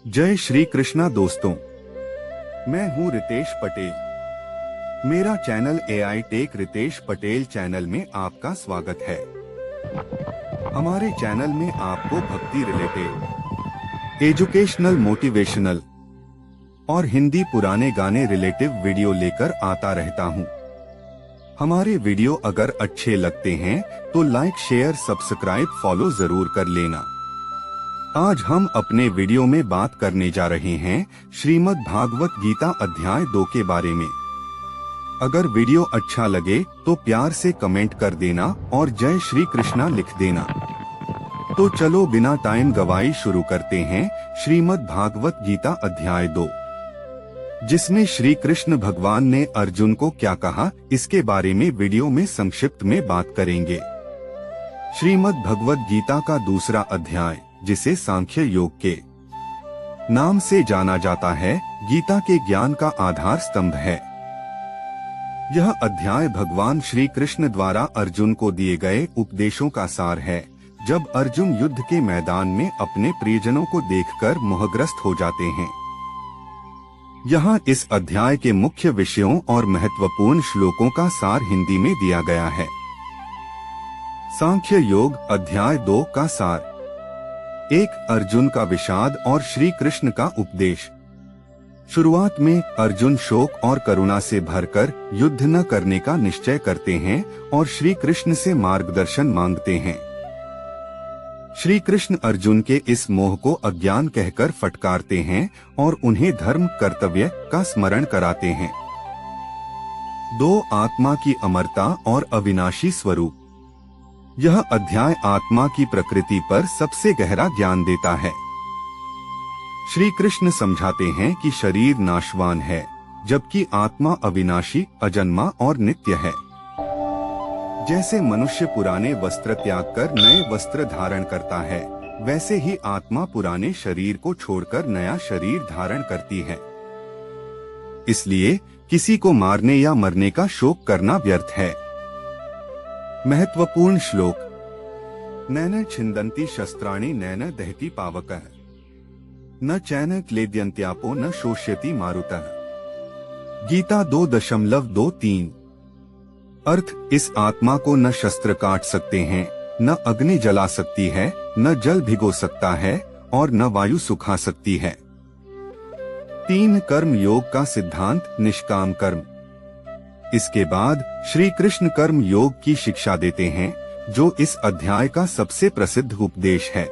जय श्री कृष्णा दोस्तों, मैं हूं रितेश पटेल। मेरा channel AI tech Ritesh Patel channel में आपका स्वागत है। हमारे चैनल में आपको भक्ति रिलेटेड, एजुकेशनल, मोटिवेशनल और हिंदी पुराने गाने रिलेटिव वीडियो लेकर आता रहता हूं। हमारे वीडियो अगर अच्छे लगते हैं तो लाइक, शेयर, सब्सक्राइब, फॉलो जरूर कर लेना। आज हम अपने वीडियो में बात करने जा रहे हैं श्रीमद् भागवत गीता अध्याय 2 के बारे में। अगर वीडियो अच्छा लगे तो प्यार से कमेंट कर देना और जय श्री कृष्णा लिख देना। तो चलो बिना टाइम गवाए शुरू करते हैं श्रीमद् भागवत गीता अध्याय 2, जिसमें श्री कृष्ण भगवान ने अर्जुन को क्या कहा, इसके बारे में वीडियो में संक्षिप्त में बात करेंगे। श्रीमद् भगवत गीता का दूसरा अध्याय, जिसे सांख्य योग के नाम से जाना जाता है, गीता के ज्ञान का आधार स्तंभ है। यह अध्याय भगवान श्री कृष्ण द्वारा अर्जुन को दिए गए उपदेशों का सार है, जब अर्जुन युद्ध के मैदान में अपने प्रियजनों को देखकर मोहग्रस्त हो जाते हैं। यहाँ इस अध्याय के मुख्य विषयों और महत्वपूर्ण श्लोकों का सार हिंदी में दिया गया है। सांख्य योग अध्याय 2 का सार। 1. अर्जुन का विषाद और श्री कृष्ण का उपदेश। शुरुआत में अर्जुन शोक और करुणा से भरकर युद्ध न करने का निश्चय करते हैं और श्री कृष्ण से मार्गदर्शन मांगते हैं। श्री कृष्ण अर्जुन के इस मोह को अज्ञान कहकर फटकारते हैं और उन्हें धर्म कर्तव्य का स्मरण कराते हैं। 2. आत्मा की अमरता और अविनाशी स्वरूप। यह अध्याय आत्मा की प्रकृति पर सबसे गहरा ज्ञान देता है। श्री कृष्ण समझाते हैं कि शरीर नाशवान है, जबकि आत्मा अविनाशी, अजन्मा और नित्य है। जैसे मनुष्य पुराने वस्त्र त्याग कर नए वस्त्र धारण करता है, वैसे ही आत्मा पुराने शरीर को छोड़कर नया शरीर धारण करती है। इसलिए किसी को मारने या मरने का शोक करना व्यर्थ है। महत्वपूर्ण श्लोक। नैन छिन्दन्ति शस्त्राणि नैन दहति पावकः, न चैन क्लेद्यन्त्यापो न शोष्यति मारुतः। गीता 2.23। अर्थ, इस आत्मा को न शस्त्र काट सकते हैं, न अग्नि जला सकती है, न जल भिगो सकता है और न वायु सुखा सकती है। 3. कर्म योग का सिद्धांत, निष्काम कर्म। इसके बाद श्री कृष्ण कर्म योग की शिक्षा देते हैं, जो इस अध्याय का सबसे प्रसिद्ध उपदेश है।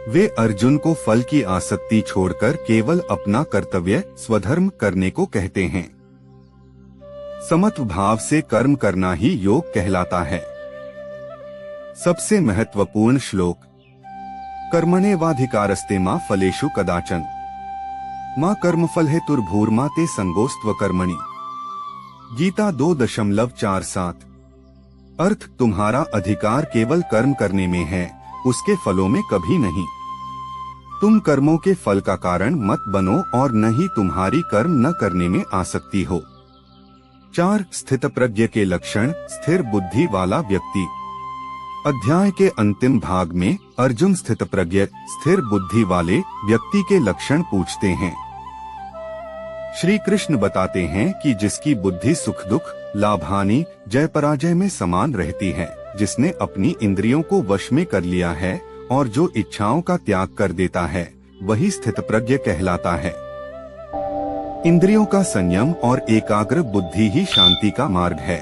वे अर्जुन को फल की आसक्ति छोड़कर केवल अपना कर्तव्य, स्वधर्म करने को कहते हैं। समत्व भाव से कर्म करना ही योग कहलाता है। सबसे महत्वपूर्ण श्लोक। कर्मण्येवाधिकारस्ते मा फलेषु कदाचन मां कर्मफल हेतुर्भूर्मा ते संगोस्त्व कर्मणि। गीता 2.47। अर्थ, तुम्हारा अधिकार केवल कर्म करने में है, उसके फलों में कभी नहीं। तुम कर्मों के फल का कारण मत बनो और न ही तुम्हारी कर्म न करने में आसक्ति हो। 4. स्थितप्रज्ञ के लक्षण, स्थिर बुद्धि वाला व्यक्ति। अध्याय के अंतिम भाग में अर्जुन स्थितप्रज्ञ, स्थिर बुद्धि वाले व्यक्ति के लक्षण पूछते हैं। श्री कृष्ण बताते हैं कि जिसकी बुद्धि सुख दुख, लाभ हानि, जय पराजय में समान रहती है, जिसने अपनी इंद्रियों को वश में कर लिया है और जो इच्छाओं का त्याग कर देता है, वही स्थितप्रज्ञ कहलाता है। इंद्रियों का संयम और एकाग्र बुद्धि ही शांति का मार्ग है।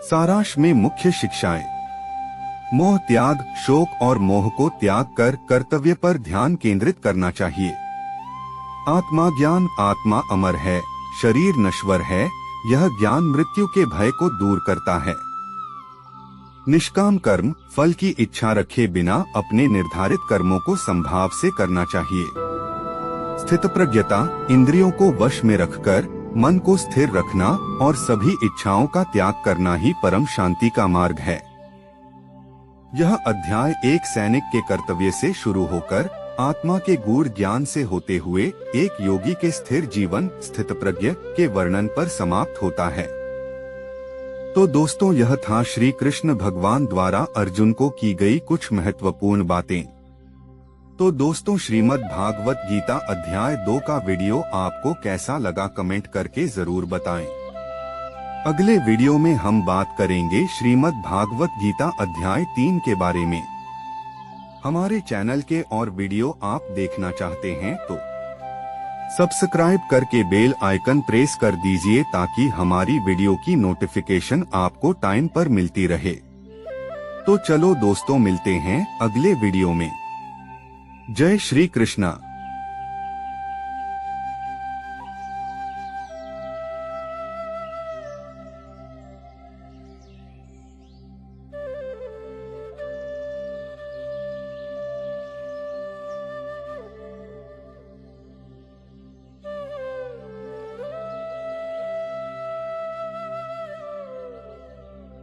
सारांश में मुख्य शिक्षाएं। मोह त्याग, शोक और मोह को त्याग कर कर्तव्य पर ध्यान केंद्रित करना चाहिए। आत्मा ज्ञान। आत्मा अमर है, शरीर नश्वर है, यह ज्ञान मृत्यु के भय को दूर करता है। निष्काम कर्म, फल की इच्छा रखे बिना अपने निर्धारित कर्मों को संभाव से करना चाहिए। स्थितप्रज्ञता, इंद्रियों को वश में रखकर मन को स्थिर रखना और सभी इच्छाओं का त्याग करना ही परम शांति का मार्ग है। यह अध्याय एक सैनिक के कर्तव्य से शुरू होकर आत्मा के गूढ़ ज्ञान से होते हुए एक योगी के स्थिर जीवन, स्थितप्रज्ञ के वर्णन पर समाप्त होता है। तो दोस्तों, यह था श्री कृष्ण भगवान द्वारा अर्जुन को की गई कुछ महत्वपूर्ण बातें। तो दोस्तों, श्रीमद् भागवत गीता अध्याय 2 का वीडियो आपको कैसा लगा कमेंट करके जरूर बताएं। अगले वीडियो में हम बात करेंगे श्रीमद् भागवत गीता अध्याय 3 के बारे में। हमारे चैनल के और वीडियो आप देखना चाहते हैं तो सब्सक्राइब करके बेल आइकन प्रेस कर दीजिए ताकि हमारी वीडियो की नोटिफिकेशन आपको टाइम पर मिलती रहे। तो चलो दोस्तों, मिलते हैं अगले वीडियो में। जय श्री कृष्णा।